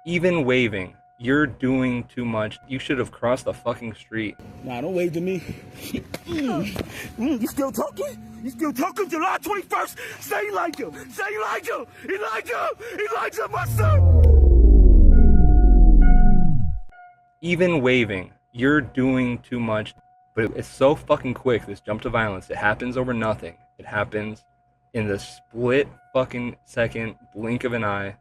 Even waving, you're doing too much. You should have crossed the fucking street. Nah, don't wave to me. You still talking? You still talking? July 21st. Say like him. Say like him. Elijah. Elijah, my son. Even waving, you're doing too much. But it's so fucking quick, this jump to violence. It happens over nothing. It happens in the split fucking second blink of an eye.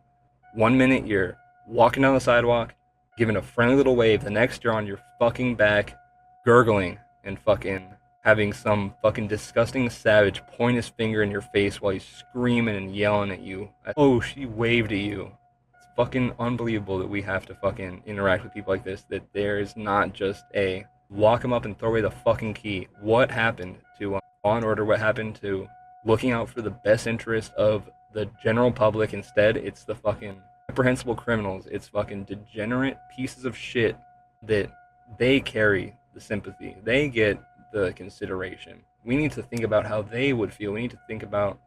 1 minute you're walking down the sidewalk, giving a friendly little wave. The next you're on your fucking back, gurgling and fucking having some fucking disgusting savage point his finger in your face while he's screaming and yelling at you. Oh, she waved at you. It's fucking unbelievable that we have to fucking interact with people like this, that there is not just a lock him up and throw away the fucking key. What happened to law and order? What happened to looking out for the best interest of the general public? Instead, it's the fucking reprehensible criminals. It's fucking degenerate pieces of shit that they carry the sympathy. They get the consideration. We need to think about how they would feel. We need to think about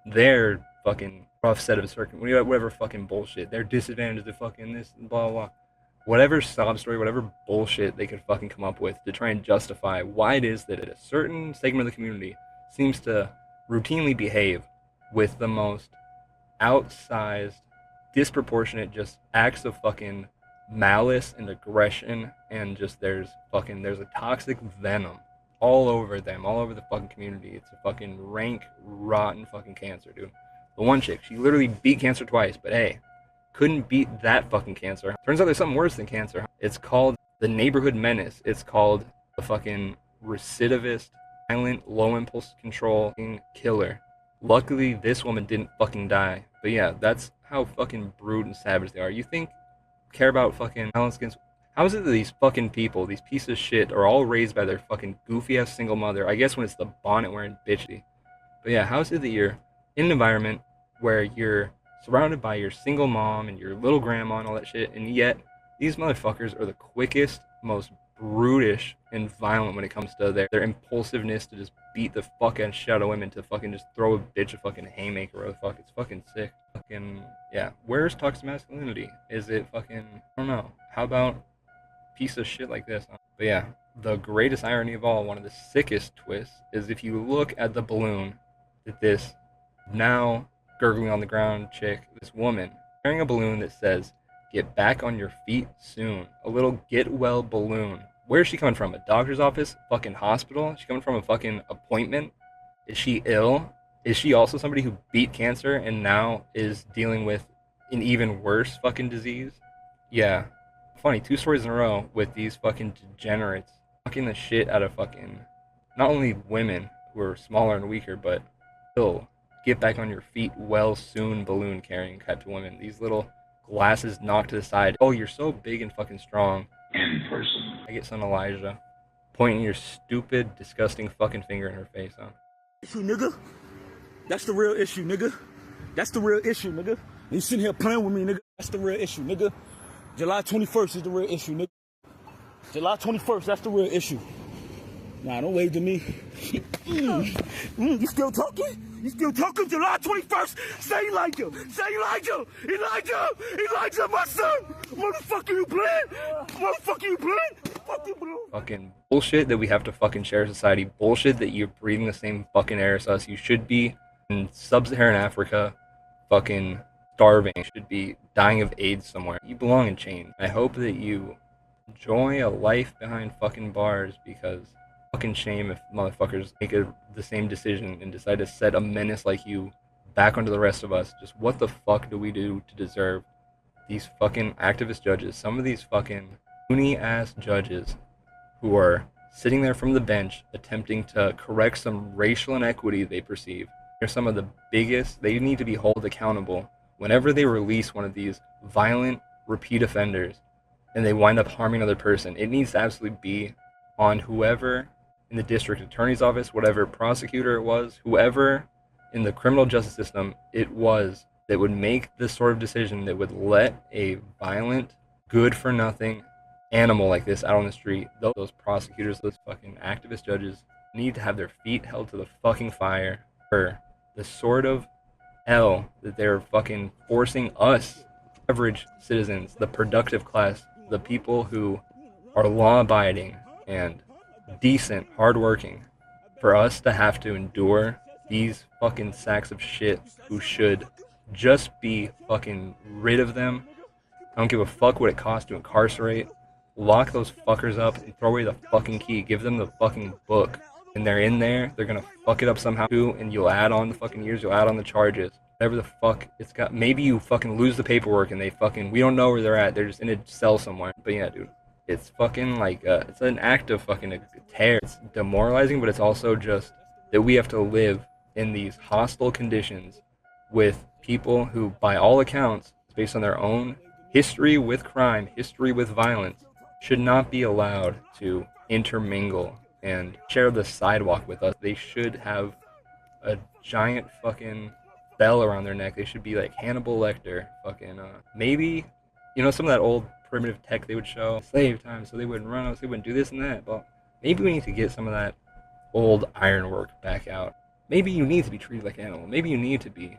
their fucking rough set of circumstances, whatever fucking bullshit. They're disadvantaged, the fucking this, blah, blah, blah. Whatever sob story, whatever bullshit they could fucking come up with to try and justify why it is that a certain segment of the community seems to routinely behave with the most outsized, disproportionate just acts of fucking malice and aggression, and just there's a toxic venom all over them, all over the fucking community. It's a fucking rank, rotten fucking cancer, dude. The one chick, she literally beat cancer twice, but hey, couldn't beat that fucking cancer. Turns out there's something worse than cancer. It's called the neighborhood menace. It's called the fucking recidivist, violent, low impulse control killer. Luckily, this woman didn't fucking die. But yeah, that's how fucking brute and savage they are. You think care about fucking violence against... How is it that these fucking people, these pieces of shit, are all raised by their fucking goofy-ass single mother? I guess when it's the bonnet-wearing bitchy. But yeah, how is it that you're in an environment where you're surrounded by your single mom and your little grandma and all that shit, and yet these motherfuckers are the quickest, most brutish and violent when it comes to their impulsiveness to just beat the fuck out shit out of women, to fucking just throw a bitch a fucking haymaker or the fuck. It's fucking sick. Fucking, yeah. Where's toxic masculinity? Is it fucking, I don't know. How about piece of shit like this? But yeah, the greatest irony of all, one of the sickest twists, is if you look at the balloon that this now gurgling on the ground chick, this woman, carrying a balloon that says, "Get back on your feet soon." A little get well balloon. Where's she coming from? A doctor's office? Fucking hospital? Is she coming from a fucking appointment? Is she ill? Is she also somebody who beat cancer and now is dealing with an even worse fucking disease? Yeah. Funny, 2 stories in a row with these fucking degenerates fucking the shit out of fucking not only women who are smaller and weaker, but still get back on your feet well soon balloon carrying type of women. These little glasses knocked to the side. Oh, you're so big and fucking strong. In person. I get son Elijah pointing your stupid, disgusting fucking finger in her face, huh? Issue, nigga. That's the real issue, nigga. That's the real issue, nigga. You sitting here playing with me, nigga. That's the real issue, nigga. July 21st is the real issue, nigga. July 21st, that's the real issue. Nah, don't wave to me. You still talking? You still talking? July 21st. Say like him. Say like him. Elijah. Elijah, my son. Motherfucker, you playing? Motherfucker, you playing? Fuck you, bro. Fucking bullshit that we have to fucking share society. Bullshit that you're breathing the same fucking air as us. You should be in sub-Saharan Africa fucking starving. You should be dying of AIDS somewhere. You belong in chains. I hope that you enjoy a life behind fucking bars, because fucking shame if motherfuckers make the same decision and decide to set a menace like you back onto the rest of us. Just what the fuck do we do to deserve these fucking activist judges? Some of these fucking loony ass judges who are sitting there from the bench attempting to correct some racial inequity they perceive. They're some of the biggest, they need to be held accountable whenever they release one of these violent repeat offenders and they wind up harming another person. It needs to absolutely be on whoever in the district attorney's office, whatever prosecutor it was, whoever in the criminal justice system it was, that would make this sort of decision, that would let a violent, good-for-nothing animal like this out on the street. Those prosecutors, those fucking activist judges need to have their feet held to the fucking fire for the sort of hell that they're fucking forcing us average citizens, the productive class, the people who are law-abiding and decent, hardworking, for us to have to endure these fucking sacks of shit who should just be fucking rid of them. I don't give a fuck what it costs to incarcerate. Lock those fuckers up and throw away the fucking key. Give them the fucking book. And they're in there, they're gonna fuck it up somehow too, and you'll add on the fucking years, you'll add on the charges. Whatever the fuck it's got. Maybe you fucking lose the paperwork and they fucking, we don't know where they're at. They're just in a cell somewhere. But yeah, dude. It's fucking like, it's an act of fucking terror. It's demoralizing, but it's also just that we have to live in these hostile conditions with people who, by all accounts, based on their own history with crime, history with violence, should not be allowed to intermingle and share the sidewalk with us. They should have a giant fucking bell around their neck. They should be like Hannibal Lecter. Fucking, maybe, you know, some of that old primitive tech they would show, slave time, so they wouldn't run us, they wouldn't do this and that. But maybe we need to get some of that old ironwork back out. Maybe you need to be treated like an animal. Maybe you need to be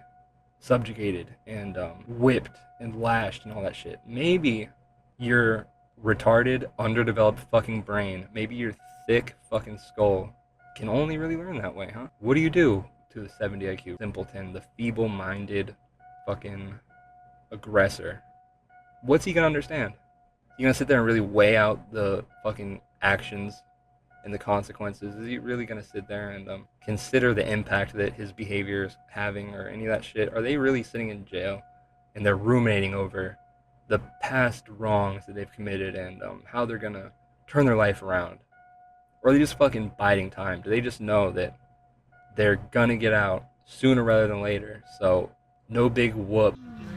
subjugated and whipped and lashed and all that shit. Maybe your retarded, underdeveloped fucking brain, maybe your thick fucking skull can only really learn that way, huh? What do you do to the 70 IQ simpleton, the feeble-minded fucking aggressor? What's he gonna understand? You gonna sit there and really weigh out the fucking actions and the consequences? Is he really gonna sit there and consider the impact that his behavior is having or any of that shit? Are they really sitting in jail and they're ruminating over the past wrongs that they've committed and how they're gonna turn their life around? Or are they just fucking biding time? Do they just know that they're gonna get out sooner rather than later? So no big whoop.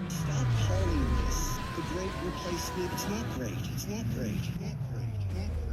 Stop calling this the great replacement. It's not great. It's not great. It's not great. It's not great.